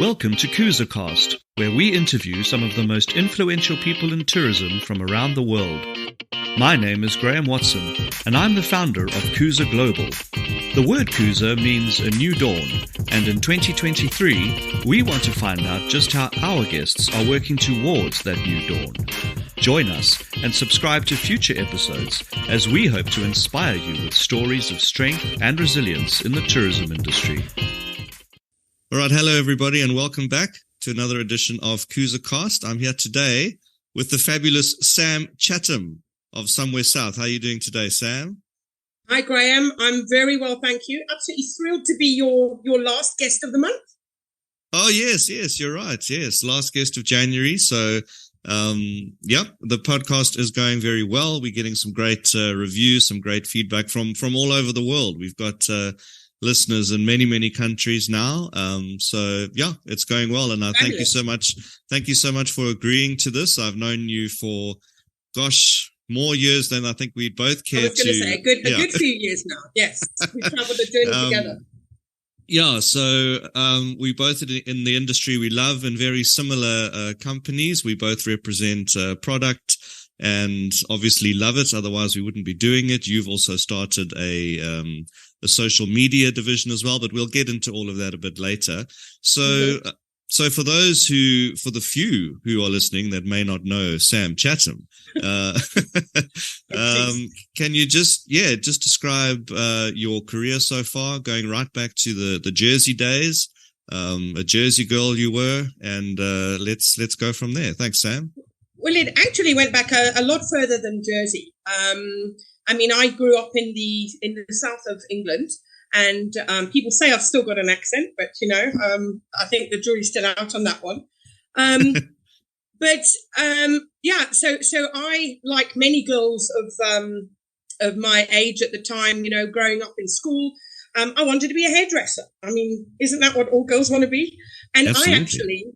Welcome to KoozaCast, where we interview some of the most influential people in tourism from around the world. My name is Graeme Watson, and I'm the founder of Kooza Global. The word Kooza means a new dawn, and in 2023, we want to find out just how our guests are working towards that new dawn. Join us and subscribe to future episodes as we hope to inspire you with stories of strength and resilience in the tourism industry. All right, hello everybody, and welcome back to another edition of KoozaCast. I'm here today with the fabulous Sam Chatham of Somewhere South. How are you doing today, Sam? Hi, Graeme. I'm very well, thank you. Absolutely thrilled to be your last guest of the month. Oh, yes, you're right. Yes, last guest of January. So, the podcast is going very well. We're getting some great reviews, some great feedback from all over the world. We've got listeners in many countries now. It's going well. And I thank you so much. Thank you so much for agreeing to this. I've known you for, more years than I think we'd both care to. I was going to say, a good few years now. Yes. We've traveled the journey together. Yeah, so we both in the industry we love in very similar companies. We both represent product and obviously love it. Otherwise, we wouldn't be doing it. You've also started a social media division as well, but we'll get into all of that a bit later. So, So for the few who are listening that may not know Sam Chatham, can you just describe your career so far, going right back to the Jersey days, a Jersey girl you were, and let's go from there. Thanks, Sam. Well, it actually went back a lot further than Jersey. I grew up in the south of England. And people say I've still got an accent, but, I think the jury's still out on that one. So I, like many girls of my age at the time, growing up in school, I wanted to be a hairdresser. I mean, isn't that what all girls want to be? And Absolutely. I actually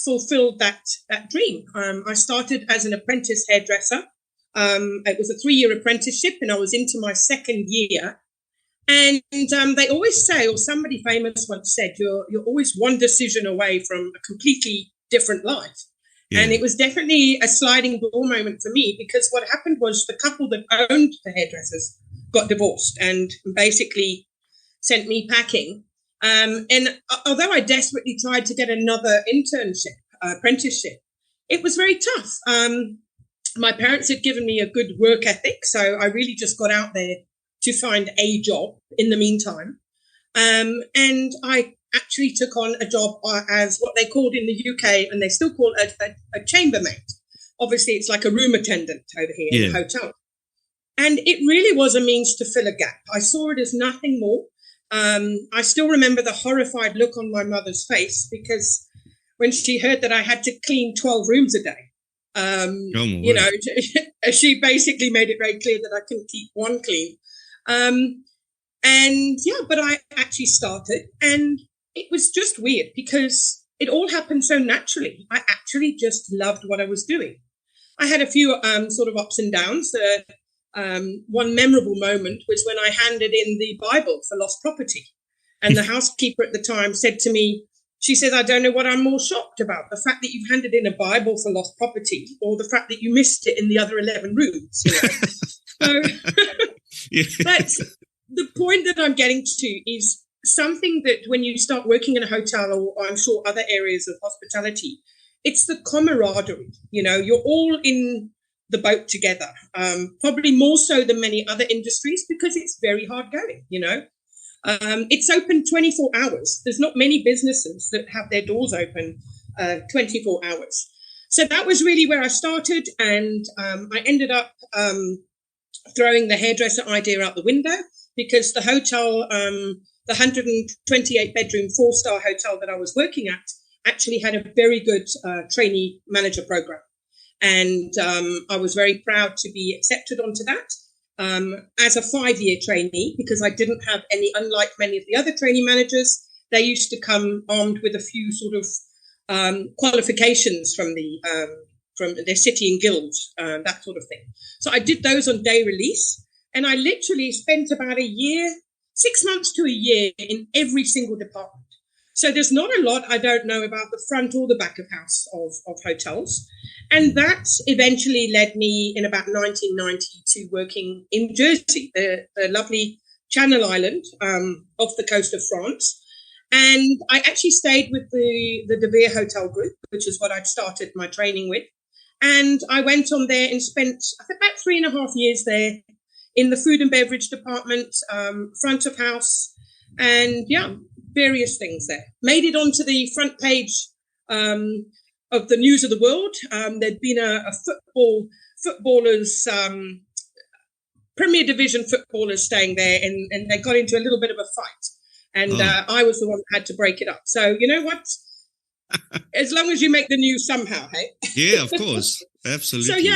fulfilled that dream. I started as an apprentice hairdresser. It was a 3-year apprenticeship, and I was into my second year. And they always say, or somebody famous once said, you're always one decision away from a completely different life. Yeah. And it was definitely a sliding door moment for me, because what happened was the couple that owned the hairdressers got divorced and basically sent me packing. And although I desperately tried to get another apprenticeship, it was very tough. My parents had given me a good work ethic, so I really just got out there to find a job in the meantime. And I actually took on a job as what they called in the UK, and they still call it a chambermaid. Obviously, it's like a room attendant over here in a hotel. And it really was a means to fill a gap. I saw it as nothing more. I still remember the horrified look on my mother's face, because when she heard that I had to clean 12 rooms a day, she basically made it very clear that I couldn't keep one clean. But I actually started, and it was just weird because it all happened so naturally. I actually just loved what I was doing. I had a few sort of ups and downs. One memorable moment was when I handed in the Bible for lost property, and the housekeeper at the time said to me, she said, I don't know what I'm more shocked about, the fact that you've handed in a Bible for lost property, or the fact that you missed it in the other 11 rooms. So, but the point that I'm getting to is something that when you start working in a hotel, or I'm sure other areas of hospitality, it's the camaraderie. You're all in the boat together, probably more so than many other industries, because it's very hard going, It's open 24 hours. There's not many businesses that have their doors open 24 hours. So that was really where I started, and I ended up throwing the hairdresser idea out the window, because the hotel, the 128-bedroom 4-star hotel that I was working at, actually had a very good trainee manager program. And I was very proud to be accepted onto that as a 5-year trainee, because I didn't have any, unlike many of the other trainee managers, they used to come armed with a few sort of qualifications from their city and guilds, that sort of thing. So I did those on day release, and I literally spent about 6 months to a year in every single department. So there's not a lot I don't know about the front or the back of house of hotels. And that eventually led me in about 1990 to working in Jersey, the lovely Channel Island off the coast of France. And I actually stayed with the De Vere Hotel Group, which is what I'd started my training with. And I went on there and spent about 3.5 years there in the food and beverage department, front of house, and various things there. Made it onto the front page of the News of the World. There'd been a footballers, Premier Division footballers staying there, and they got into a little bit of a fight. And I was the one that had to break it up. So you know what? As long as you make the news somehow, hey? Yeah, of course. Absolutely. So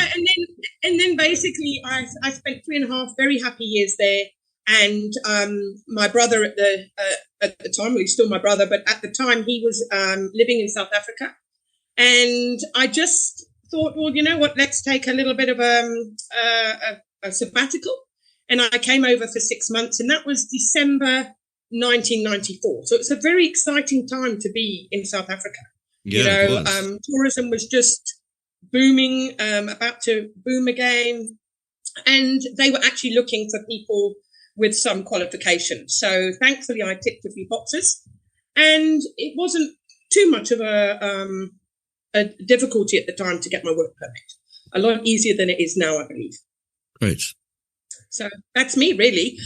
and then basically I spent 3.5 very happy years there. And my brother at the time, well, he's still my brother, but at the time he was living in South Africa. And I just thought, well, you know what, let's take a little bit of a sabbatical. And I came over for 6 months, and that was December 1994. So it's a very exciting time to be in South Africa. Yeah, tourism was just booming, about to boom again. And they were actually looking for people with some qualifications. So thankfully I ticked a few boxes, and it wasn't too much of a difficulty at the time to get my work permit. A lot easier than it is now, I believe. Great. So that's me, really.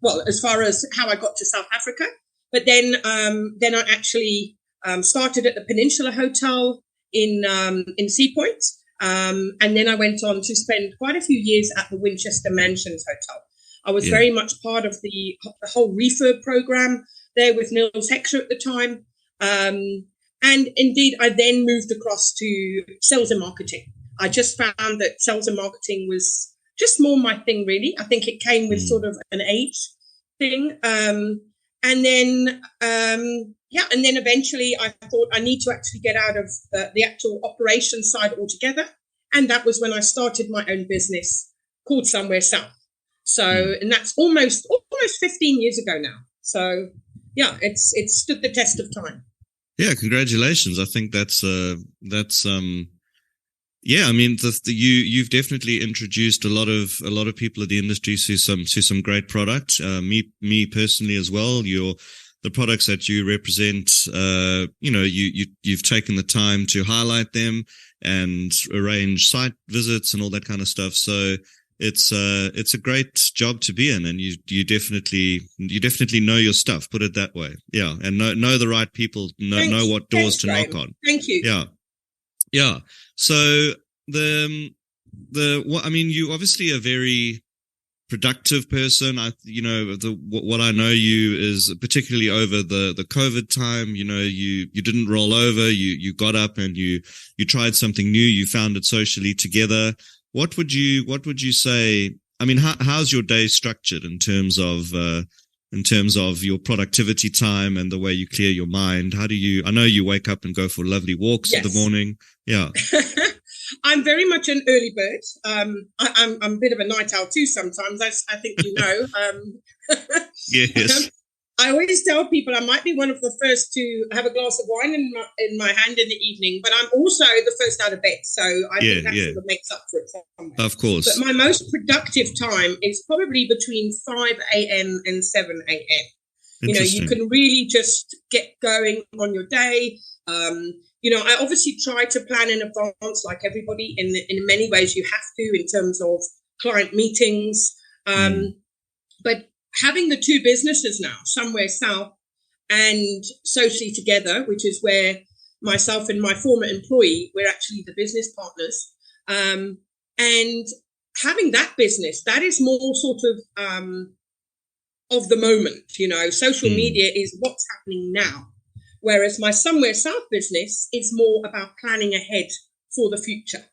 Well, as far as how I got to South Africa, but then I actually started at the Peninsula Hotel in Sea Point, and then I went on to spend quite a few years at the Winchester Mansions Hotel. I was very much part of the whole refurb program there with Nils Heckscher at the time, and indeed I then moved across to sales and marketing. I just found that sales and marketing was just more my thing, really. I think it came with sort of an age thing. And then eventually I thought I need to actually get out of the actual operations side altogether. And that was when I started my own business called Somewhere South. So, and that's almost 15 years ago now. So yeah, it's stood the test of time. Yeah. Congratulations. I think that's yeah, I mean, you've definitely introduced a lot of people in the industry to some great products. Me personally as well. The products that you represent, you've taken the time to highlight them and arrange site visits and all that kind of stuff. So it's a great job to be in, and you definitely know your stuff. Put it that way. Yeah, and know the right people. Know what doors to knock on. Thank you. Yeah. Yeah. So I mean, you obviously a very productive person. What I know you is particularly over the COVID time, you didn't roll over, you got up and you tried something new, you found it socially together. What would you say? I mean, how's your day structured in terms of your productivity time and the way you clear your mind? I know you wake up and go for lovely walks in the morning. Yeah. I'm very much an early bird. I'm a bit of a night owl too sometimes, as I think you know. Yes. I always tell people I might be one of the first to have a glass of wine in my hand in the evening, but I'm also the first out of bed. So I think that sort of makes up for it somewhere. Of course. But my most productive time is probably between 5 a.m. and 7 a.m. You can really just get going on your day. I obviously try to plan in advance, like everybody. In many ways, you have to in terms of client meetings. But having the two businesses now, Somewhere South and Socially Together, which is where myself and my former employee, we're actually the business partners. And having that business, that is more sort of the moment. Social media is what's happening now. Whereas my Somewhere South business is more about planning ahead for the future.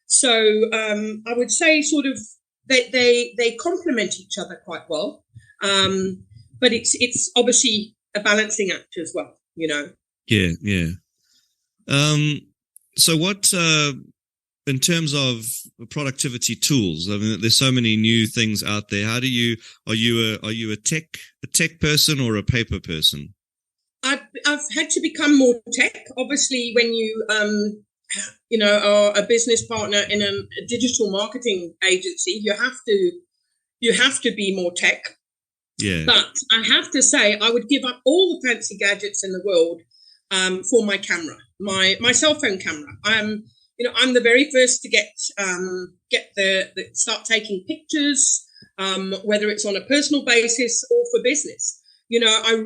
So I would say sort of they complement each other quite well. But it's obviously a balancing act as well, Yeah, yeah. So what, in terms of productivity tools, I mean, there's so many new things out there. Are you a tech person or a paper person? I've had to become more tech. Obviously, when you are a business partner in a digital marketing agency, you have to be more tech. Yeah. But I have to say, I would give up all the fancy gadgets in the world for my camera, my cell phone camera. I'm the very first to get start taking pictures, whether it's on a personal basis or for business. I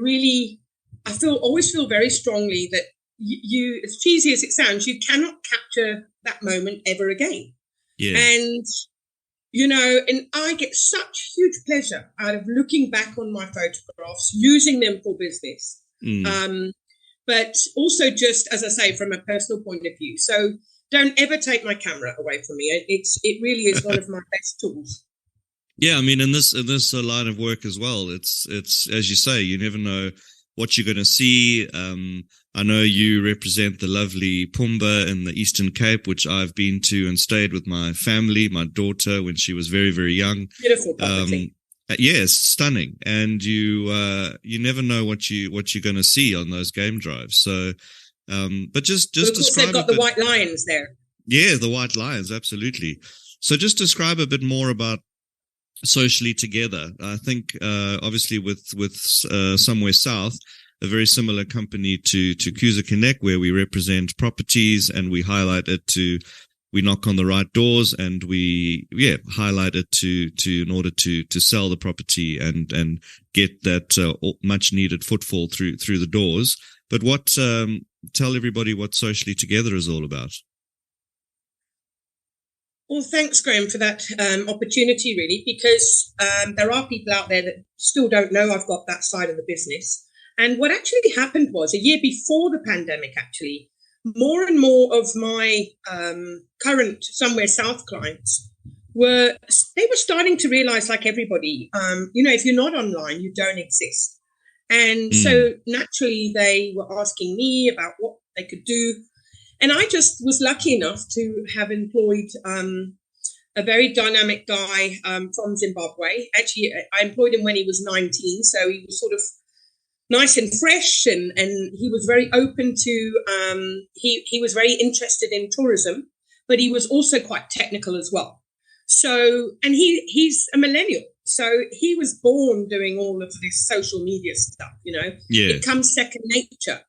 always feel very strongly that you, as cheesy as it sounds, you cannot capture that moment ever again. Yeah. And I get such huge pleasure out of looking back on my photographs, using them for business. But also just, as I say, from a personal point of view. So don't ever take my camera away from me. It really is one of my best tools. Yeah, I mean, in this line of work as well, it's as you say, you never know what you're going to see. I know you represent the lovely Pumba in the Eastern Cape, which I've been to and stayed with my family, my daughter, when she was very, very young. Beautiful property. Yes, stunning. And you never know what you're going to see on those game drives. So, but just of course describe. They've got the white lions there. Yeah, the white lions, absolutely. So just describe a bit more about Socially Together. I think obviously with Somewhere South, a very similar company to Kuza Connect, where we represent properties and we highlight it we knock on the right doors and we highlight it in order to sell the property and get that much needed footfall through the doors. But tell everybody what Socially Together is all about. Well, thanks, Graeme, for that opportunity, really, because there are people out there that still don't know I've got that side of the business. And what actually happened was, a year before the pandemic, actually, more and more of my current Somewhere South clients were starting to realize, like everybody, if you're not online, you don't exist. And so naturally they were asking me about what they could do. And I just was lucky enough to have employed a very dynamic guy from Zimbabwe. Actually, I employed him when he was 19, so he was sort of nice and fresh, and he was very open to, he was very interested in tourism, but he was also quite technical as well. So, and he's a millennial. So he was born doing all of this social media stuff, Yeah. It comes second nature.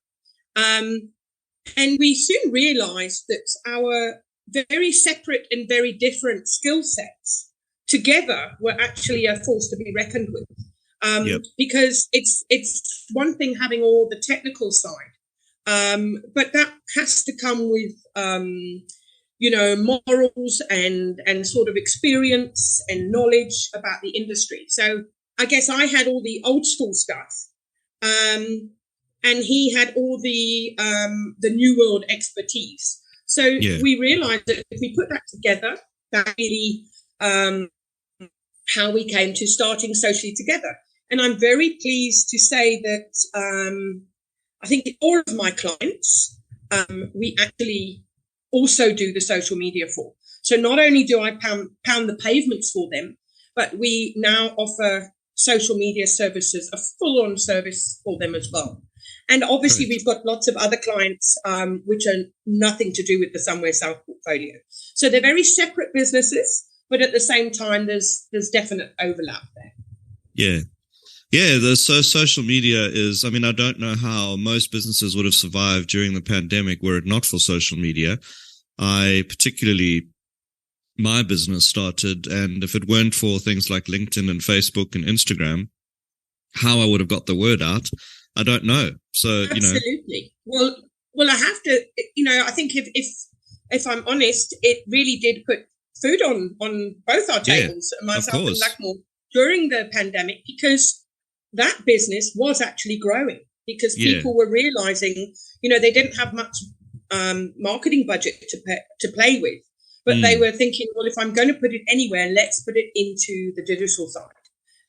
And we soon realized that our very separate and very different skill sets together were actually a force to be reckoned with. Because it's one thing having all the technical side, but that has to come with, morals and sort of experience and knowledge about the industry. So I guess I had all the old school stuff, and he had all the new world expertise. So we realized that if we put that together, that really how we came to starting Socially Together. And I'm very pleased to say that I think all of my clients, we actually also do the social media for. So not only do I pound the pavements for them, but we now offer social media services, a full-on service for them as well. And obviously we've got lots of other clients which are nothing to do with the Somewhere South portfolio. So they're very separate businesses, but at the same time, there's definite overlap there. Yeah. Yeah, social media is, I mean, I don't know how most businesses would have survived during the pandemic were it not for social media. My business started, and if it weren't for things like LinkedIn and Facebook and Instagram, how I would have got the word out, I don't know. So, Absolutely. Well, I have to, I think if I'm honest, it really did put food on both our tables, myself and Blackmore, during the pandemic, because that business was actually growing because people were realizing, they didn't have much marketing budget to play with, but they were thinking, well, if I'm going to put it anywhere, let's put it into the digital side.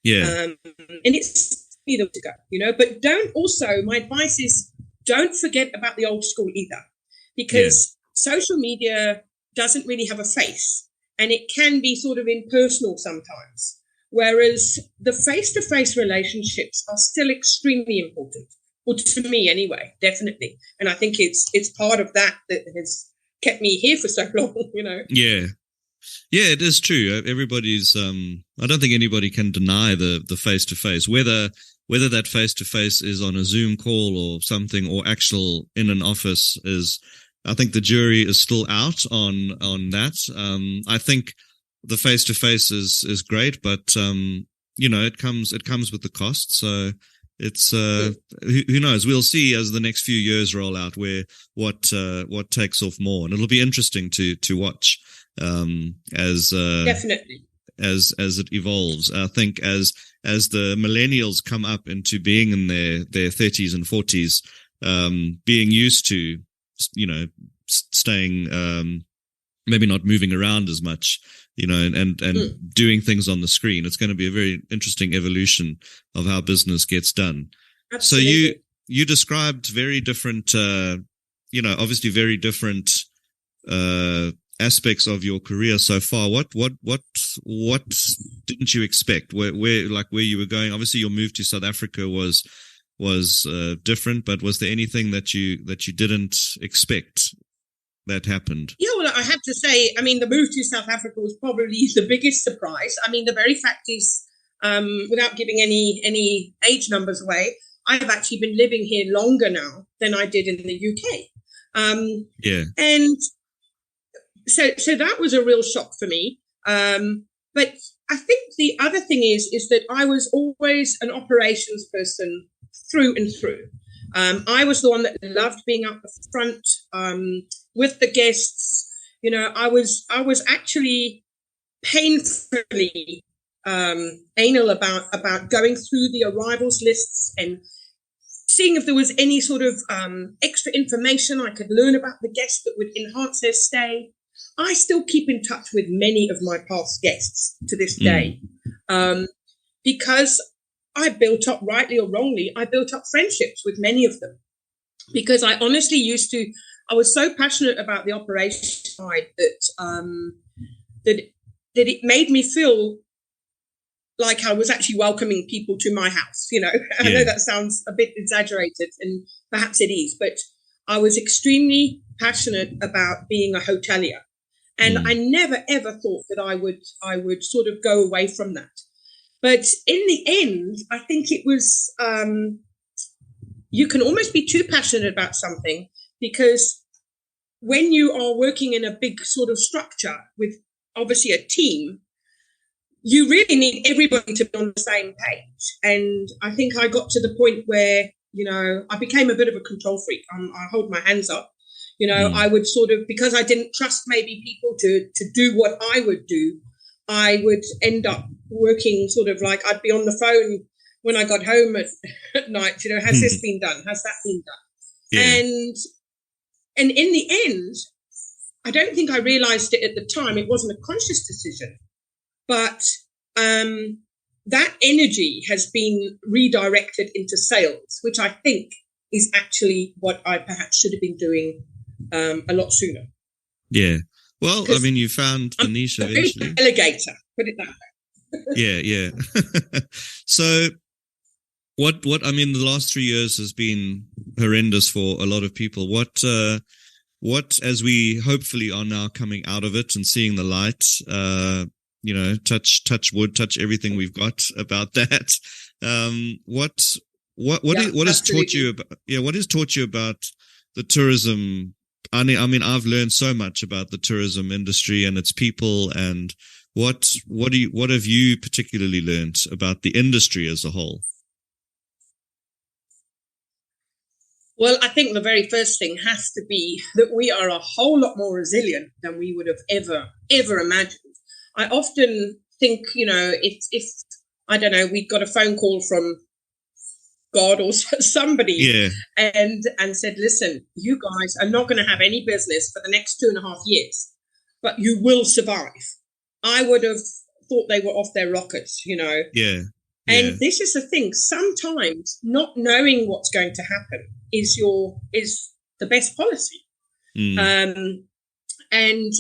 Yeah. And it's either to go, but my advice is don't forget about the old school either, because social media doesn't really have a face and it can be sort of impersonal sometimes. Whereas the face-to-face relationships are still extremely important. Well, to me anyway, definitely. And I think it's part of that has kept me here for so long, Yeah. Yeah, it is true. Everybody's, I don't think anybody can deny the face-to-face, whether that face-to-face is on a Zoom call or something, or actual in an office is, I think the jury is still out on that. I think the face-to-face is great, but, it comes with the cost. So it's, who knows? We'll see as the next few years roll out what takes off more, and it'll be interesting to watch. Definitely as it evolves. I think as the millennials come up into being in their 30s and 40s, being used to, staying, maybe not moving around as much, and doing things on the screen. It's going to be a very interesting evolution of how business gets done. Absolutely. So you described very different, obviously very different, aspects of your career so far. What didn't you expect? Where you were going? Obviously, your move to South Africa was different, but was there anything that you didn't expect that happened? Yeah, well, I have to say, I mean, the move to South Africa was probably the biggest surprise. I mean, the very fact is, without giving any age numbers away, I've actually been living here longer now than I did in the UK. Yeah, and So that was a real shock for me. But I think the other thing is that I was always an operations person through and through. I was the one that loved being up the front with the guests. I was actually painfully anal about going through the arrivals lists and seeing if there was any sort of extra information I could learn about the guests that would enhance their stay. I still keep in touch with many of my past guests to this day, because I built up, rightly or wrongly, I built up friendships with many of them, because I honestly I was so passionate about the operation side that it made me feel like I was actually welcoming people to my house. I know that sounds a bit exaggerated, and perhaps it is, but I was extremely passionate about being a hotelier. And I never, ever thought that I would sort of go away from that. But in the end, I think it was, you can almost be too passionate about something, because when you are working in a big sort of structure with obviously a team, you really need everybody to be on the same page. And I think I got to the point where, I became a bit of a control freak. I hold my hands up. I would sort of, because I didn't trust maybe people to do what I would do, I would end up working sort of like I'd be on the phone when I got home at night, has this been done? Has that been done? Yeah. And in the end, I don't think I realized it at the time. It wasn't a conscious decision, but that energy has been redirected into sales, which I think is actually what I perhaps should have been doing a lot sooner. Yeah. Well, I mean, you found the niche eventually. Alligator, put it that way. Yeah. So what, I mean, the last 3 years has been horrendous for a lot of people. What, as we hopefully are now coming out of it and seeing the light, touch wood, touch everything we've got about that. What has taught you about, what has taught you about the tourism? I mean, I've learned so much about the tourism industry and its people, and what have you particularly learned about the industry as a whole? Well, I think the very first thing has to be that we are a whole lot more resilient than we would have ever imagined. I often think, if I don't know, we got a phone call from God or somebody and said, listen, you guys are not going to have any business for the next 2.5 years, but you will survive. I would have thought they were off their rockers, Yeah. And this is the thing. Sometimes not knowing what's going to happen is the best policy. And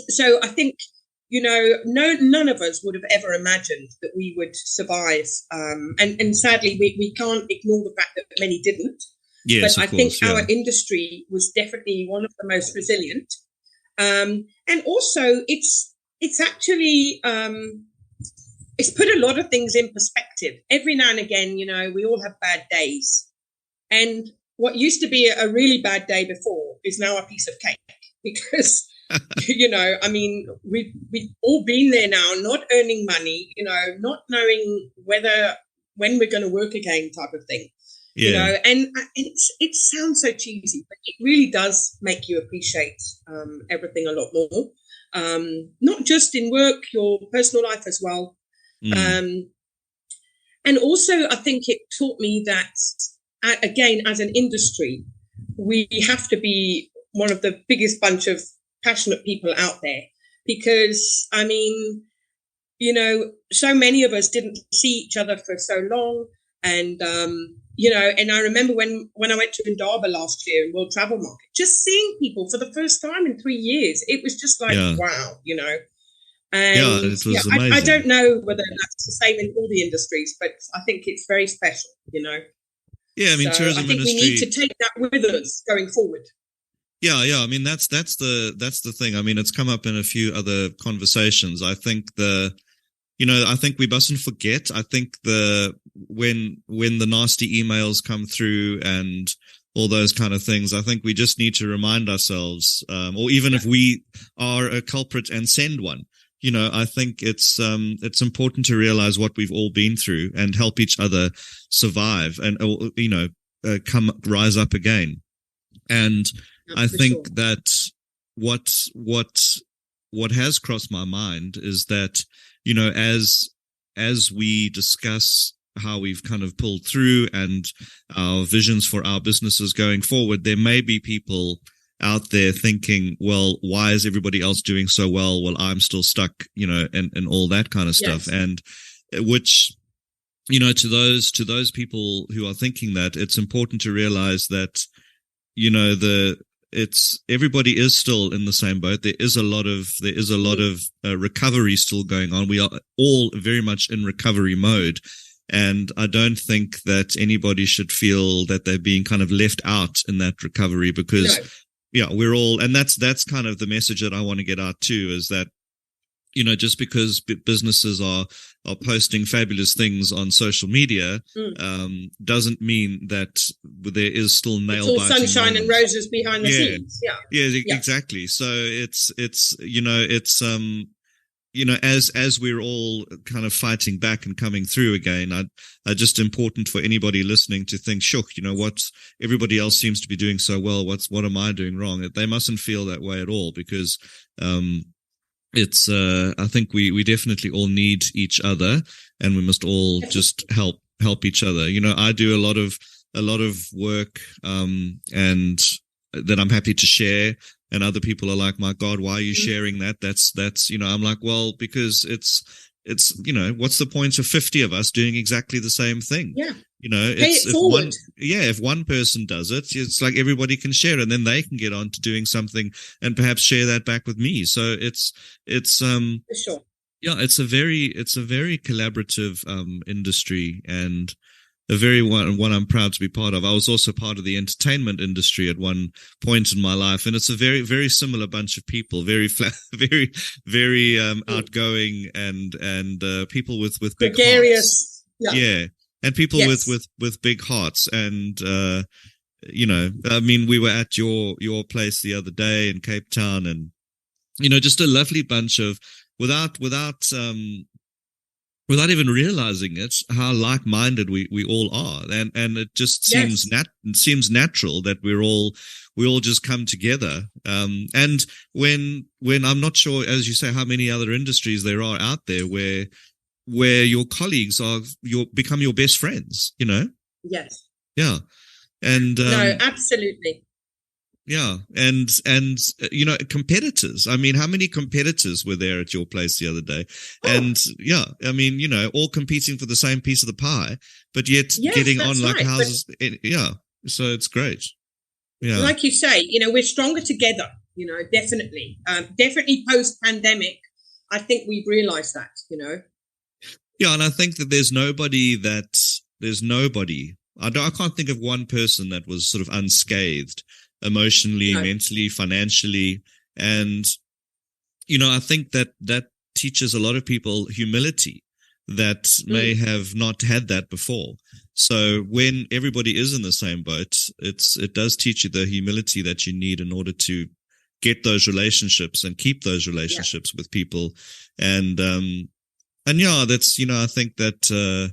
so I think, none of us would have ever imagined that we would survive. And sadly, we can't ignore the fact that many didn't. But Yes, I of think course. our Yeah. industry was definitely one of the most resilient. And also, it's actually it's put a lot of things in perspective. Every now and again, we all have bad days, and what used to be a really bad day before is now a piece of cake because I mean, we've all been there now, not earning money, not knowing when we're going to work again, type of thing. Yeah. And it sounds so cheesy, but it really does make you appreciate everything a lot more. Not just in work, your personal life as well. Mm. And also, I think it taught me that, again, as an industry, we have to be one of the biggest bunch of passionate people out there because, I mean, so many of us didn't see each other for so long. And, and I remember when I went to Indaba last year in World Travel Market, just seeing people for the first time in 3 years, it was just like, Yeah. wow, Yeah, And it was I amazing. don't know whether that's the same in all the industries, but I think it's very special. Yeah, I mean, So I tourism think we need to industry. take that with us going forward. Yeah, yeah. I mean, that's the thing. I mean, it's come up in a few other conversations. I think I think we mustn't forget. I think when the nasty emails come through and all those kind of things, I think we just need to remind ourselves, or even if we are a culprit and send one, I think it's important to realize what we've all been through and help each other survive and, rise up again. And I think that what has crossed my mind is that, as we discuss how we've kind of pulled through and our visions for our businesses going forward, there may be people out there thinking, well, why is everybody else doing so well? Well, I'm still stuck, and all that kind of stuff. Yes. And which, to those people who are thinking that, it's important to realize that, everybody is still in the same boat. There is a lot of recovery still going on. We are all very much in recovery mode. And I don't think that anybody should feel that they're being kind of left out in that recovery because, we're all, and that's kind of the message that I want to get out too, is that, just because businesses are posting fabulous things on social media, doesn't mean that there is still nail biting. It's all sunshine and roses behind the scenes. Yeah, exactly. So it's as we're all kind of fighting back and coming through again, I just important for anybody listening to think, sure, what everybody else seems to be doing so well. What am I doing wrong? They mustn't feel that way at all because, I think we definitely all need each other and we must all just help each other. I do a lot of work, and that I'm happy to share. And other people are like, my God, why are you sharing that? That's, I'm like, well, because it's, what's the point of 50 of us doing exactly the same thing? Yeah. If one person does it, it's like everybody can share and then they can get on to doing something and perhaps share that back with me. So it's for sure. Yeah, it's a very collaborative, industry and a very one I'm proud to be part of. I was also part of the entertainment industry at one point in my life, and it's a very, very similar bunch of people, very very, very outgoing and people with big hearts. Yeah, and people with big hearts. And I mean, we were at your place the other day in Cape Town, and just a lovely bunch of without even realizing it, how like-minded we all are, and it just seems natural that we all just come together. And when I'm not sure, as you say, how many other industries there are out there where your colleagues become your best friends. Yes. Yeah. And no, absolutely. Yeah. And competitors. I mean, how many competitors were there at your place the other day? And I mean, all competing for the same piece of the pie, but yet getting on like houses. So it's great. Yeah. Like you say, we're stronger together, definitely. Definitely post pandemic. I think we've realized that, Yeah. And I think that there's nobody I can't think of one person that was sort of unscathed emotionally, mentally, financially. And, I think that teaches a lot of people humility that may have not had that before. So when everybody is in the same boat, it does teach you the humility that you need in order to get those relationships and keep those relationships with people. And that's, I think that,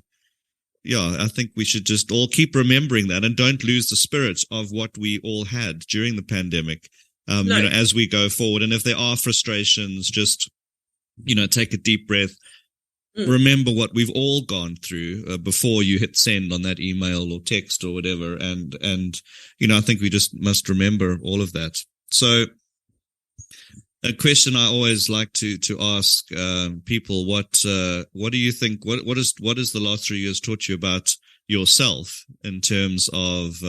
I think we should just all keep remembering that and don't lose the spirit of what we all had during the pandemic, as we go forward. And if there are frustrations, just, take a deep breath. Remember what we've all gone through before you hit send on that email or text or whatever. And I think we just must remember all of that. So a question I always like to ask people, what do you think, what is the last 3 years taught you about yourself in terms of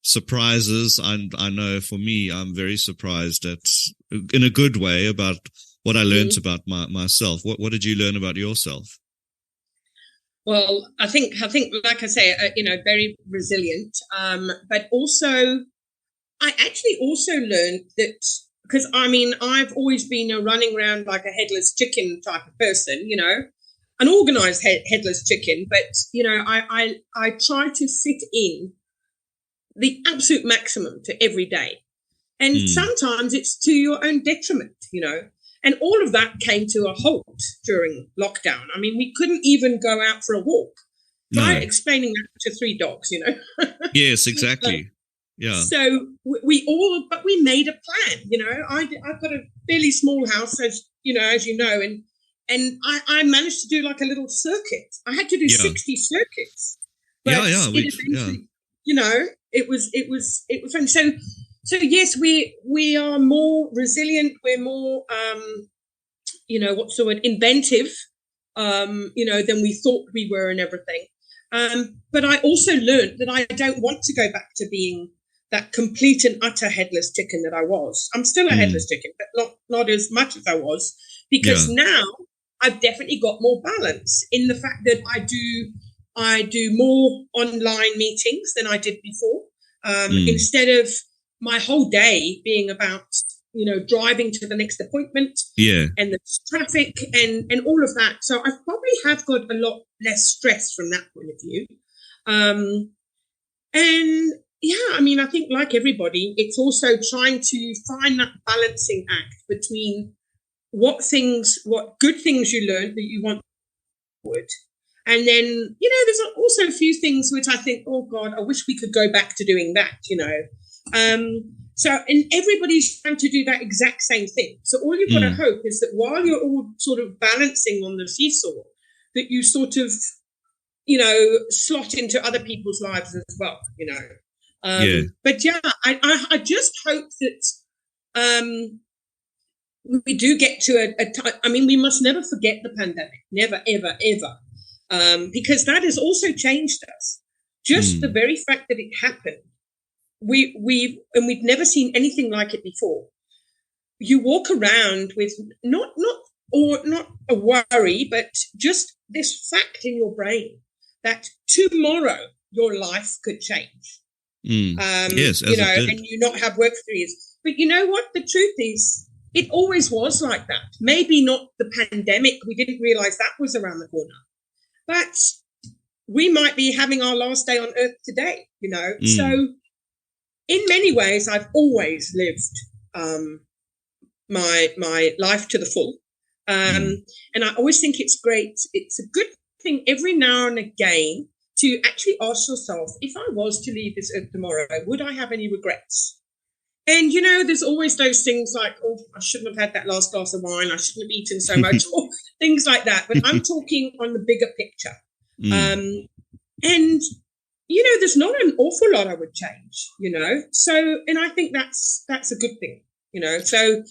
surprises? And I know for me, I'm very surprised in a good way about what I learned about myself. What did you learn about yourself? Well, I think, like I say, very resilient. But also, I actually also learned that, because I've always been a running around like a headless chicken type of person, an organized headless chicken. But, I try to fit in the absolute maximum to every day. And sometimes it's to your own detriment, And all of that came to a halt during lockdown. We couldn't even go out for a walk. Try explaining that to 3 dogs, Yes, exactly. Yeah. So we made a plan, I've got a fairly small house, as you know, and I managed to do like a little circuit. I had to do 60 circuits. But it was fun. So yes, we are more resilient. We're more, inventive, than we thought we were and everything. But I also learned that I don't want to go back to being that complete and utter headless chicken that I was. I'm still a headless chicken, but not as much as I was, because now I've definitely got more balance in the fact that I do more online meetings than I did before. Instead of my whole day being about, driving to the next appointment and the traffic and all of that. So I probably have got a lot less stress from that point of view. I think like everybody, it's also trying to find that balancing act between what good things you learned that you want forward. And then, there's also a few things which I think, oh God, I wish we could go back to doing that, and everybody's trying to do that exact same thing. So all you've got to hope is that while you're all sort of balancing on the seesaw, that you sort of, slot into other people's lives as well, But I just hope that we do get to a time. We must never forget the pandemic, never, ever, ever, because that has also changed us. Just the very fact that it happened, we've never seen anything like it before. You walk around with not a worry, but just this fact in your brain that tomorrow your life could change. Yes, and you not have work for 3 years. But you know what? The truth is, it always was like that. Maybe not the pandemic. We didn't realize that was around the corner. But we might be having our last day on earth today, So in many ways, I've always lived my life to the full. And I always think it's great. It's a good thing every now and again to actually ask yourself, if I was to leave this earth tomorrow, would I have any regrets? And, there's always those things like, oh, I shouldn't have had that last glass of wine. I shouldn't have eaten so much, or things like that. But I'm talking on the bigger picture. And, there's not an awful lot I would change, So, and I think that's a good thing, So,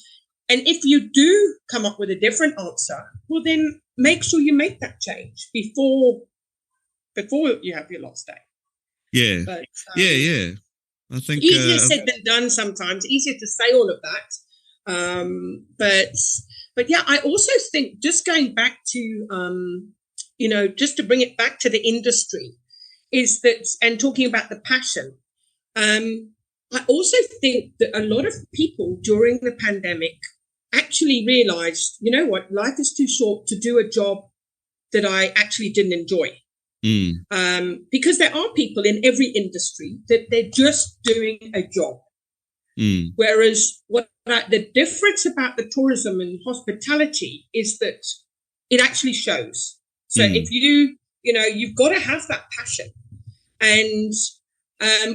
and if you do come up with a different answer, well, then make sure you make that change before you have your last day. Yeah. But, yeah. I think easier said than done sometimes. Easier to say all of that. But yeah, I also think just going back to, just to bring it back to the industry, is that, and talking about the passion, I also think that a lot of people during the pandemic actually realized, you know what, life is too short to do a job that I actually didn't enjoy. Because there are people in every industry that they're just doing a job. Whereas the difference about the tourism and hospitality is that it actually shows. So if you've got to have that passion. And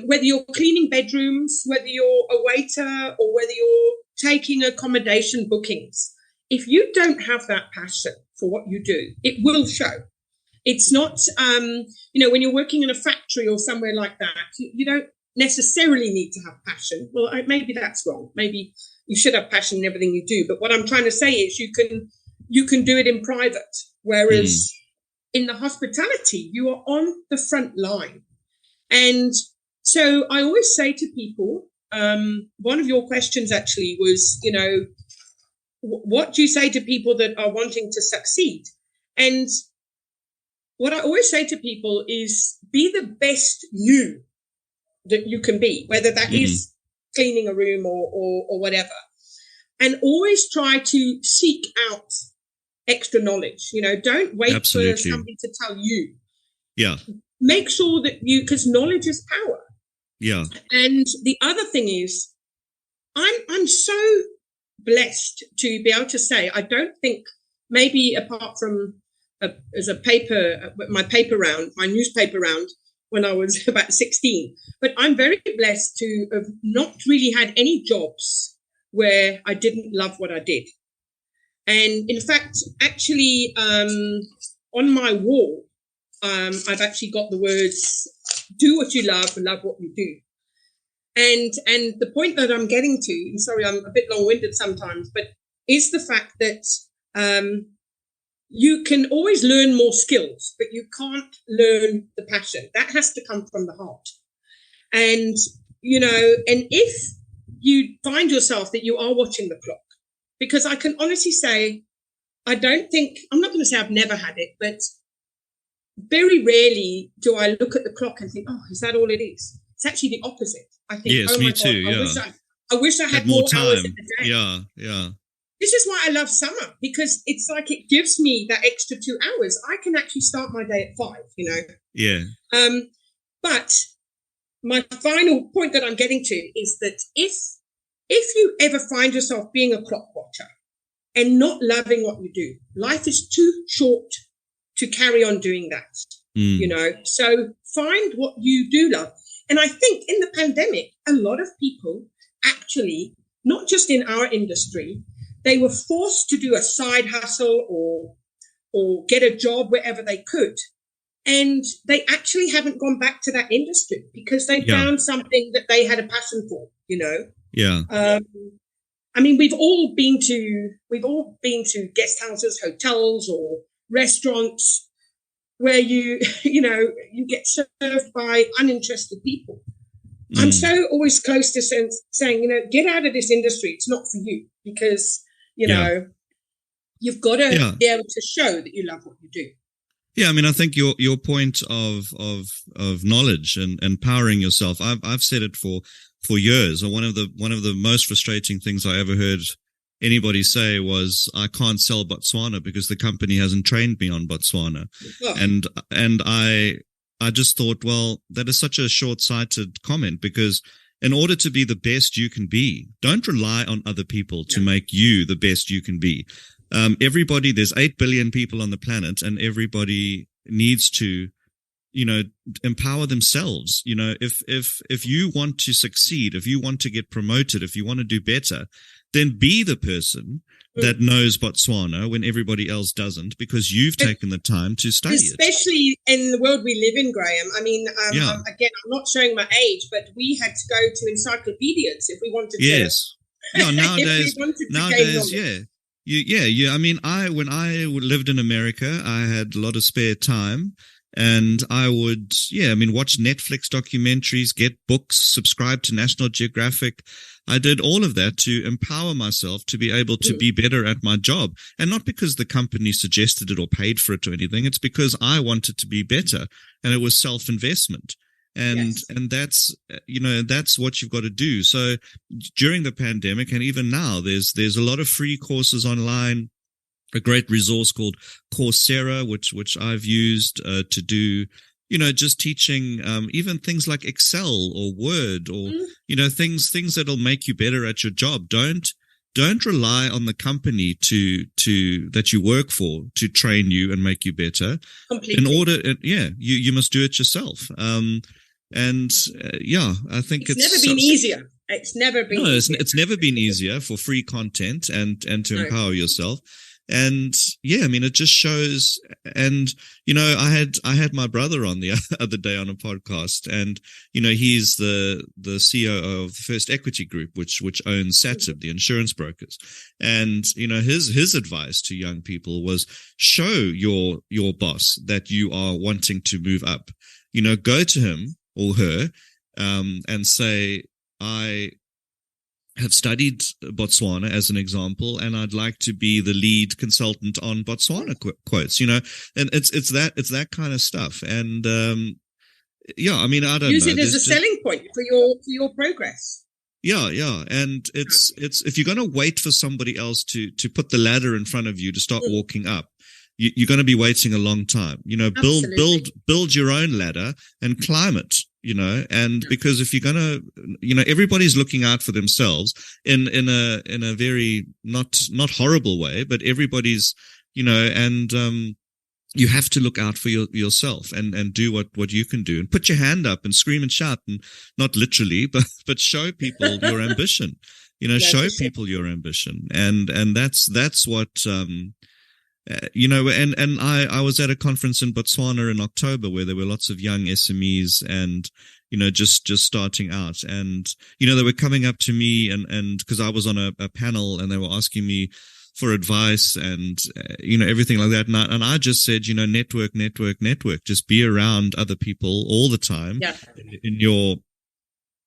whether you're cleaning bedrooms, whether you're a waiter, or whether you're taking accommodation bookings, if you don't have that passion for what you do, it will show. It's not, when you're working in a factory or somewhere like that, you don't necessarily need to have passion. Well, maybe that's wrong. Maybe you should have passion in everything you do. But what I'm trying to say is you can do it in private, whereas in the hospitality, you are on the front line. And so I always say to people, one of your questions actually was, what do you say to people that are wanting to succeed? And what I always say to people is be the best you that you can be, whether that is cleaning a room or whatever. And always try to seek out extra knowledge. Don't wait for somebody to tell you. Yeah. Make sure that because knowledge is power. Yeah. And the other thing is, I'm so blessed to be able to say, I don't think, maybe apart from as a paper, my newspaper round when I was about 16, but I'm very blessed to have not really had any jobs where I didn't love what I did. And in fact, actually, on my wall, I've actually got the words, do what you love what you do. And the point that I'm getting to, and sorry, I'm a bit long-winded sometimes, but is the fact that you can always learn more skills, but you can't learn the passion. That has to come from the heart. And, and if you find yourself that you are watching the clock, because I can honestly say, I'm not going to say I've never had it, but very rarely do I look at the clock and think, oh, is that all it is? It's actually the opposite. I think, yes, oh me my too. God, I wish I had more time. Hours in the day. Yeah. This is why I love summer, because it's like it gives me that extra 2 hours. I can actually start my day at 5, Yeah. But my final point that I'm getting to is that if you ever find yourself being a clock watcher and not loving what you do, life is too short to carry on doing that, So find what you do love. And I think in the pandemic, a lot of people actually, not just in our industry, they were forced to do a side hustle or get a job wherever they could. And they actually haven't gone back to that industry because they found something that they had a passion for, Yeah. I mean, we've all been to guest houses, hotels, or restaurants where you get served by uninterested people. I'm so always close to saying, get out of this industry. It's not for you because, you've got to be able to show that you love what you do. Yeah, I mean, I think your point of knowledge and empowering yourself. I've said it for years. One of the most frustrating things I ever heard anybody say was, I can't sell Botswana because the company hasn't trained me on Botswana. Oh. And I just thought, well, that is such a short-sighted comment, because in order to be the best you can be, don't rely on other people to make you the best you can be. There's 8 billion people on the planet, and everybody needs to, empower themselves. If you want to succeed, if you want to get promoted, if you want to do better, then be the person that knows Botswana when everybody else doesn't, because you've taken the time to study it. Especially in the world we live in, Graeme. I mean, again, I'm not showing my age, but we had to go to encyclopedias if we wanted to. Yes. Yeah, nowadays, I mean, when I lived in America, I had a lot of spare time, And I would, watch Netflix documentaries, get books, subscribe to National Geographic. I did all of that to empower myself to be able to be better at my job. And not because the company suggested it or paid for it or anything. It's because I wanted to be better, and it was self-investment. And that's, that's what you've got to do. So during the pandemic, and even now, there's a lot of free courses online. A great resource called Coursera, which I've used to do, just teaching even things like Excel or Word or things that'll make you better at your job. Don't rely on the company that you work for to train you and make you better. Completely. In order, you must do it yourself. I think it's never been easier. It's never been. No, it's never been easier for free content and to empower yourself. And it just shows. And I had my brother on the other day on a podcast, and he's the CEO of the First Equity Group, which owns Chatham, the insurance brokers. And his advice to young people was, show your boss that you are wanting to move up. Go to him or her and say, I have studied Botswana as an example, and I'd like to be the lead consultant on Botswana quotes, and it's that kind of stuff. And I don't use know. It as a selling point for your progress. And it's if you're going to wait for somebody else to put the ladder in front of you to start walking up, you're going to be waiting a long time. Build your own ladder and climb it. And because if you're going to, everybody's looking out for themselves in a very not horrible way, but everybody's, and you have to look out for yourself and do what you can do, and put your hand up and scream and shout, and not literally, but show people your ambition, show people your ambition. And that's what, I was at a conference in Botswana in October where there were lots of young SMEs and, just starting out. And, they were coming up to me and because I was on a panel, and they were asking me for advice and, everything like that. And I just said, network, just be around other people all the time in your,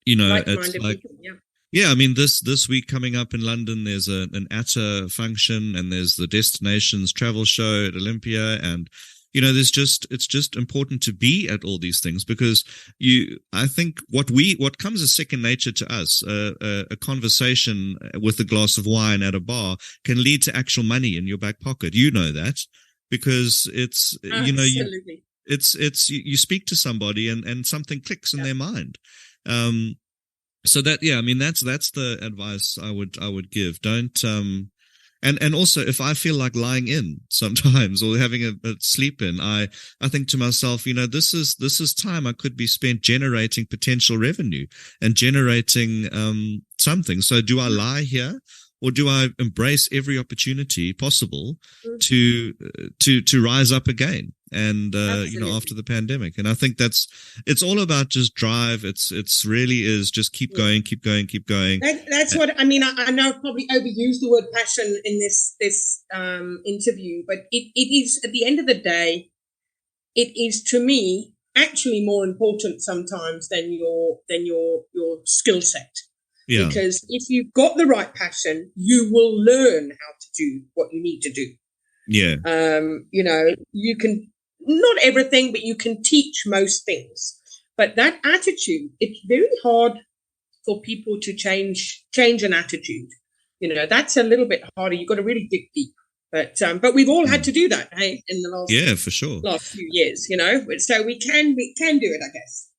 it's like, people, this week coming up in London, there's an ATA function, and there's the Destinations travel show at Olympia. And, it's just important to be at all these things, because I think what comes as second nature to us, a conversation with a glass of wine at a bar can lead to actual money in your back pocket. that, because it's, Absolutely. You speak to somebody and something clicks in their mind. So that, that's the advice I would give. Don't, and also if I feel like lying in sometimes or having a sleep in, I think to myself, this is time I could be spent generating potential revenue and generating, something. So do I lie here? Or do I embrace every opportunity possible to rise up again? And, after the pandemic. And I think it's all about just drive. It's really is just keep going. That's what, I mean, I know I've probably overused the word passion in this interview, but it is, at the end of the day, it is to me actually more important sometimes than your skill set. Yeah. Because if you've got the right passion, you will learn how to do what you need to do. Yeah. You can, not everything, but you can teach most things. But that attitude, it's very hard for people to change an attitude. That's a little bit harder. You've got to really dig deep. But we've all had to do that, hey, in the for sure. last few years, So we can do it, I guess.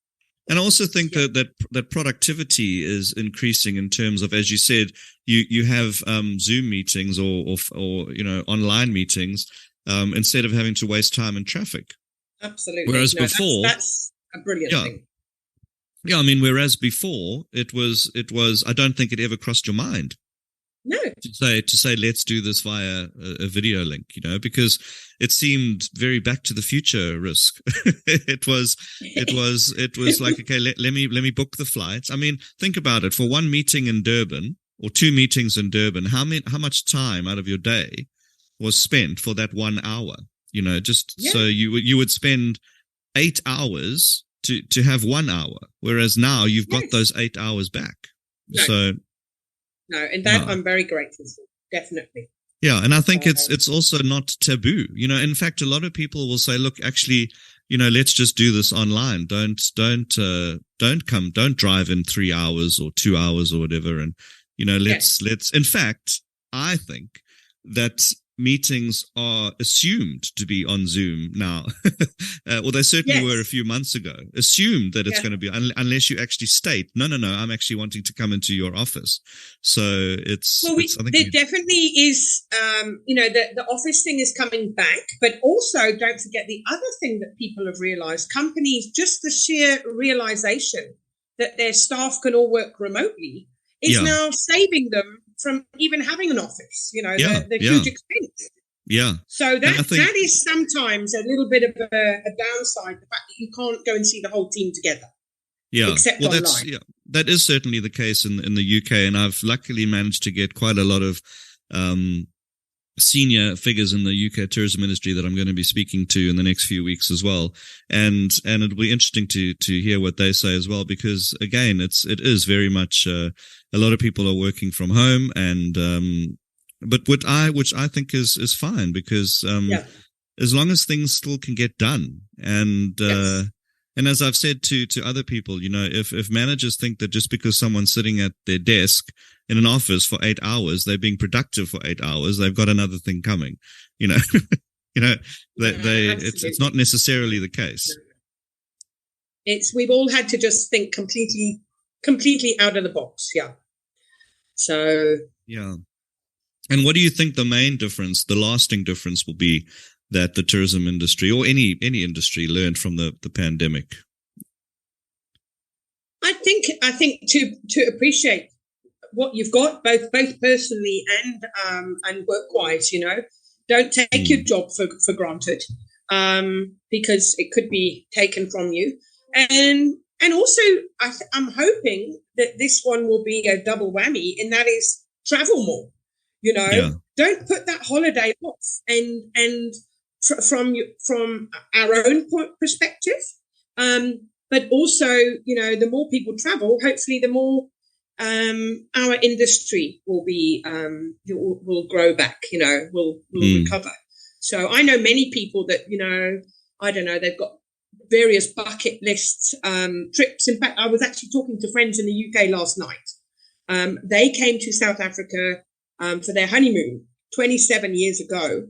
And I also think that productivity is increasing in terms of, as you said, you have Zoom meetings or online meetings instead of having to waste time in traffic. Absolutely. Whereas before, that's a brilliant thing. Yeah, I mean, whereas before it was. I don't think it ever crossed your mind. No. To say let's do this via a video link, because it seemed very Back to the Future risk. it was like, okay, let me book the flights. I mean, think about it. For one meeting in Durban or two meetings in Durban, how much time out of your day was spent for that 1 hour? So you would spend 8 hours to have 1 hour, whereas now you've got those 8 hours back. No, and that I'm very grateful for, definitely. Yeah, and I think it's also not taboo. In fact, a lot of people will say, look, actually, let's just do this online. Don't drive in 3 hours or 2 hours or whatever. And, let's, in fact, I think that meetings are assumed to be on Zoom now. Well, they certainly were a few months ago. Assumed that it's going to be, unless you actually state, no, I'm actually wanting to come into your office. So there definitely is, the office thing is coming back, but also don't forget the other thing that people have realized, companies, just the sheer realization that their staff can all work remotely is now saving them from even having an office, the huge expense. Yeah. So that is sometimes a little bit of a downside, the fact that you can't go and see the whole team together. Yeah. Except online. That is certainly the case in the UK. And I've luckily managed to get quite a lot of senior figures in the UK tourism industry that I'm going to be speaking to in the next few weeks as well. And it'll be interesting to hear what they say as well, because again, it is very much, a lot of people are working from home but which I think is fine, because, as long as things still can get done. And as I've said to other people, if managers think that just because someone's sitting at their desk in an office for 8 hours, they're being productive for 8 hours, they've got another thing coming, it's not necessarily the case. We've all had to just think completely out of the box. Yeah. So. Yeah. And what do you think the main difference, the lasting difference will be that the tourism industry or any industry learned from the pandemic? I think to appreciate what you've got, both personally and work-wise, don't take your job for granted, because it could be taken from you. And also, I'm hoping that this one will be a double whammy, and that is travel more. Don't put that holiday off, and from our own perspective, but also, the more people travel, hopefully the more our industry will be will grow back. Will recover. So I know many people that I don't know, they've got various bucket lists, trips. In fact, I was actually talking to friends in the UK last night. They came to South Africa for their honeymoon 27 years ago,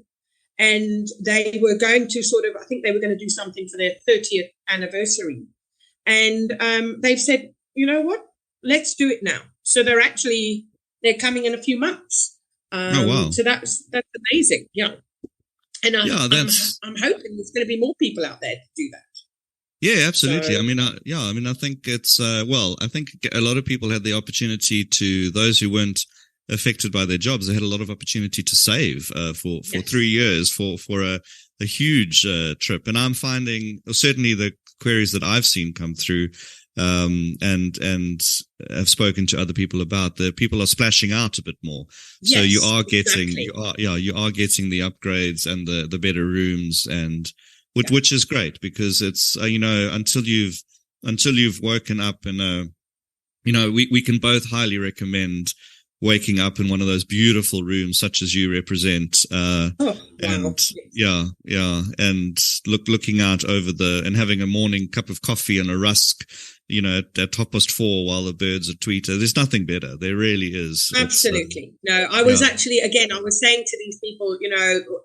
and they were going to I think they were going to do something for their 30th anniversary, and they've said, you know what, let's do it now. So they're coming in a few months. Oh wow! So that's amazing. Yeah, and I'm hoping there's going to be more people out there to do that. Yeah, absolutely. So, I think it's, I think a lot of people had the opportunity to, those who weren't affected by their jobs, they had a lot of opportunity to save, for 3 years for a huge, trip. And I'm finding, certainly the queries that I've seen come through, and have spoken to other people about, that people are splashing out a bit more. Yes, so you are getting, you are getting the upgrades and the better rooms, and which is great, because it's, until you've woken up in we can both highly recommend waking up in one of those beautiful rooms such as you represent, and looking out over and having a morning cup of coffee and a rusk, at 4:30 while the birds are tweeting. There's nothing better. There really is. Absolutely. I was actually, again, I was saying to these people,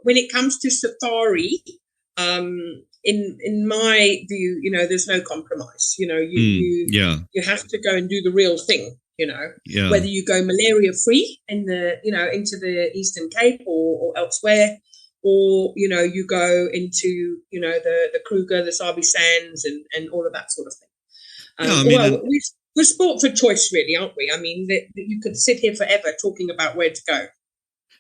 when it comes to safari, in my view, there's no compromise. You have to go and do the real thing. Whether you go malaria free in the, into the Eastern Cape or elsewhere, or, you go into, the Kruger, the Sabi Sands and all of that sort of thing. We're sport for choice, really, aren't we? I mean, you could sit here forever talking about where to go.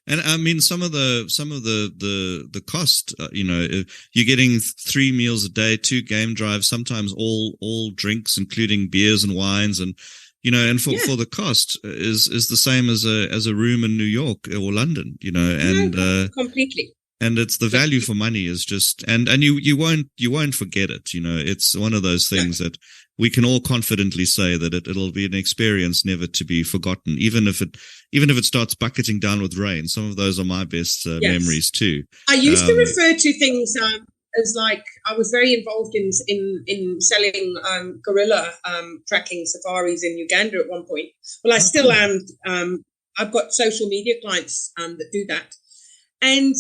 And I mean, some of the cost, you're getting 3 meals a day, 2 game drives, sometimes all drinks, including beers and wines, and for the cost is the same as a room in New York or London, and completely. And it's the value for money is just, and you won't forget it. You know, it's one of those things that we can all confidently say that it'll be an experience never to be forgotten, even if it starts bucketing down with rain. Some of those are my best memories too. I used to refer to things as like, I was very involved in selling gorilla tracking safaris in Uganda at one point. Well, I still am. I've got social media clients that do that. And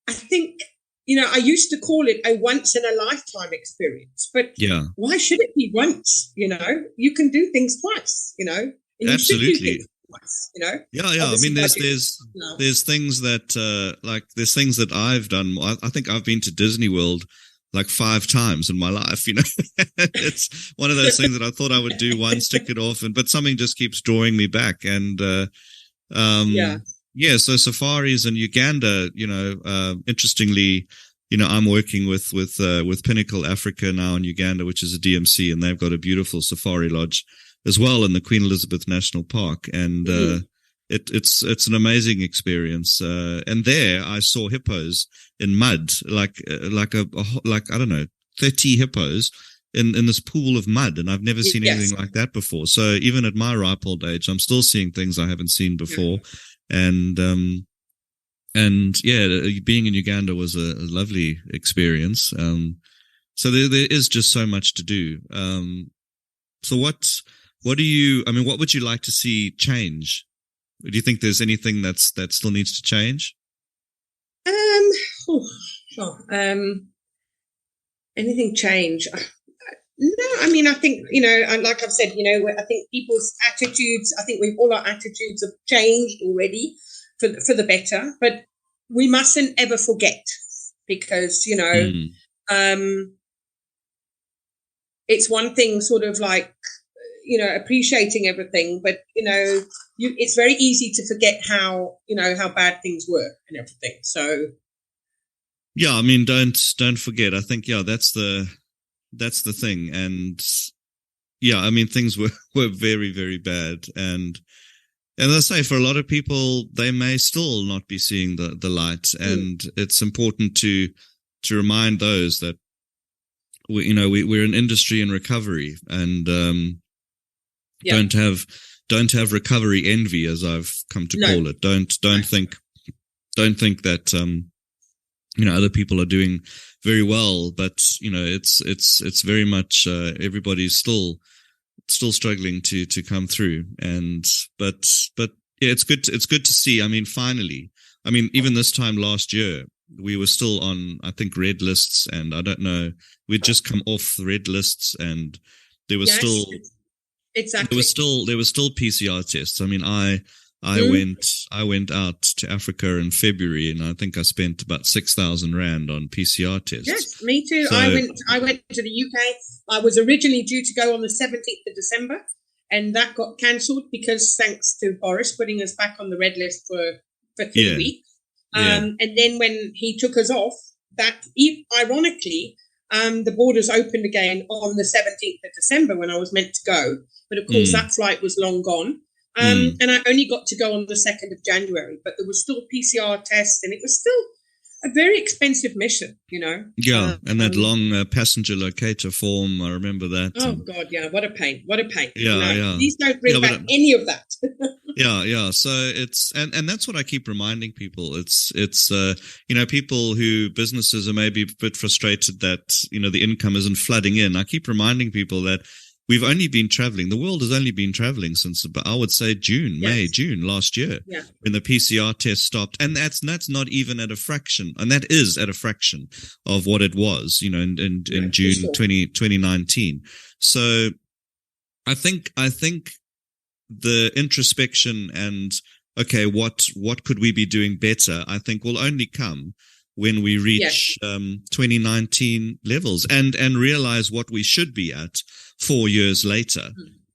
I think, you know, I used to call it a once in a lifetime experience, but why should it be once? You know, you can do things twice, you know, and absolutely. You should do things twice, you know? Yeah. Obviously, I mean, there's things that, there's things that I've done. I think I've been to Disney World like 5 times in my life, you know. It's one of those things that I thought I would do once, tick it off, but something just keeps drawing me back. And, so safaris in Uganda, you know, interestingly, you know, I'm working with Pinnacle Africa now in Uganda, which is a DMC, and they've got a beautiful safari lodge as well in the Queen Elizabeth National Park. And, it's an amazing experience. And there I saw hippos in mud, like, I don't know, 30 hippos in this pool of mud. And I've never seen anything like that before. So even at my ripe old age, I'm still seeing things I haven't seen before. And being in Uganda was a lovely experience. So there is just so much to do. So what would you like to see change? Do you think there's anything that still needs to change? Anything change? No, I mean, I think, you know, and like I've said, you know, I think people's attitudes, I think all our attitudes have changed already for the better, but we mustn't ever forget, because, you know, it's one thing sort of like, you know, appreciating everything, but, you know, it's very easy to forget how, you know, how bad things were and everything. So. Yeah, I mean, don't forget. I think, that's the thing. And yeah, I mean, things were very, very bad. And as I say, for a lot of people, they may still not be seeing the light. And it's important to remind those that we're an industry in recovery, and don't have recovery envy, as I've come to call it. Don't think that other people are doing very well, but it's very much everybody's still struggling to come through. And but yeah, it's good to see. I mean, finally, even this time last year, we were still on, I think, red lists, and I don't know, we'd just come off the red lists, and there was still PCR tests. I mean, I went out to Africa in February, and I think I spent about 6,000 Rand on PCR tests. Yes, me too. So, I went to the UK. I was originally due to go on the 17th of December, and that got cancelled because, thanks to Boris putting us back on the red list for 3 weeks. And then when he took us off, ironically, the borders opened again on the 17th of December when I was meant to go. But of course, that flight was long gone. And I only got to go on the 2nd of January, but there was still PCR tests, and it was still a very expensive mission, you know. Yeah, and that long passenger locator form, I remember that. Oh, God, yeah, what a pain, Yeah. Please don't bring back any of that. Yeah. So it's, and that's what I keep reminding people. It's people businesses are maybe a bit frustrated that, the income isn't flooding in. I keep reminding people that we've only been traveling. The world has only been traveling since, I would say, May, June last year, when the PCR test stopped. And that's not even at a fraction. And that is at a fraction of what it was, in June 2019. So I think the introspection and, okay, what could we be doing better, I think will only come when we reach 2019 levels and realize what we should be at 4 years later,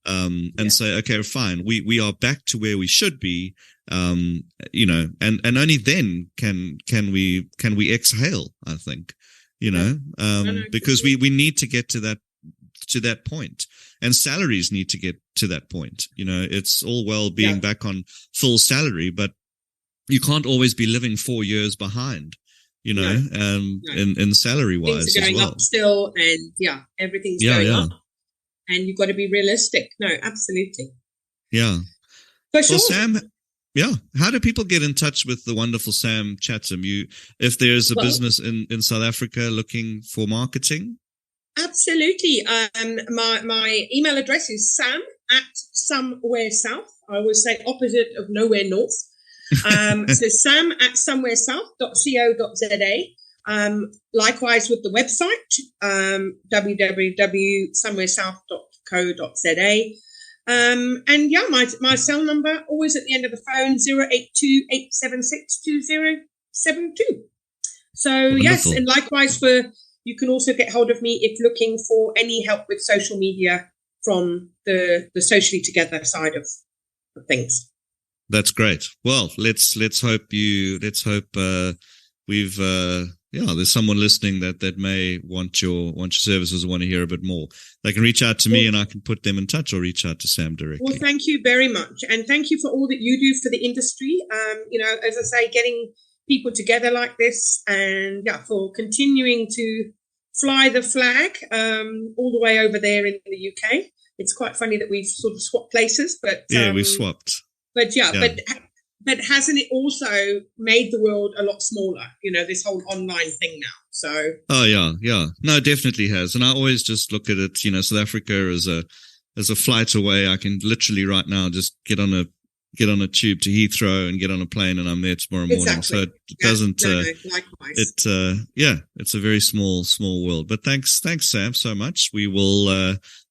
and say, okay, fine, we are back to where we should be, and only then can we exhale, I think, because we need to get to that point, and salaries need to get to that point. It's all well being back on full salary, but you can't always be living 4 years behind. in salary wise things are going as well. up still, and everything's going up, and you've got to be realistic. No, absolutely. Yeah. For sure. Well, Sam, how do people get in touch with the wonderful Sam Chatham? If there's a business in South Africa looking for marketing? Absolutely. My email address is sam@somewhere south. I always say opposite of nowhere north. So sam@somewheresouth.co.za. Likewise with the website, www.somewheresouth.co.za. My cell number, always at the end of the phone, 082-876-2072. So wonderful. Yes, and likewise you can also get hold of me if looking for any help with social media from the socially together side of things. That's great. Well, let's hope there's someone listening that may want your services or want to hear a bit more. They can reach out to me and I can put them in touch, or reach out to Sam directly. Well, thank you very much. And thank you for all that you do for the industry. As I say, getting people together like this, and for continuing to fly the flag all the way over there in the UK. It's quite funny that we've sort of swapped places, but we've swapped. But but hasn't it also made the world a lot smaller? This whole online thing now. So no, it definitely has. And I always just look at it. South Africa as a flight away. I can literally right now just get on a tube to Heathrow and get on a plane, and I'm there tomorrow morning. Exactly. So it doesn't. Likewise. It's a very small world. But thanks, Sam, so much. We will.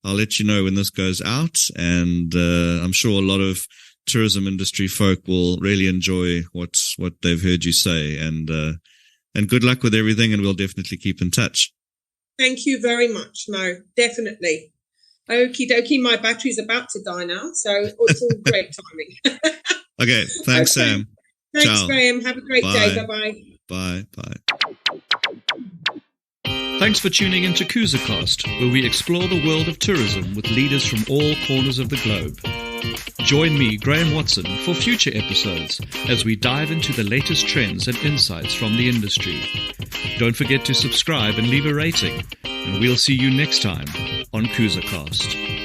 I'll let you know when this goes out, and I'm sure a lot of tourism industry folk will really enjoy what they've heard you say, and good luck with everything, and we'll definitely keep in touch. Thank you very much. No, definitely. Okie dokie, my battery's about to die now, so it's all great timing. Okay, thanks, Sam. Thanks, Ciao. Graeme. Have a great day. Bye-bye. Bye. Thanks for tuning into KuzaCast, where we explore the world of tourism with leaders from all corners of the globe. Join me, Graeme Watson, for future episodes as we dive into the latest trends and insights from the industry. Don't forget to subscribe and leave a rating, and we'll see you next time on KuzaCast.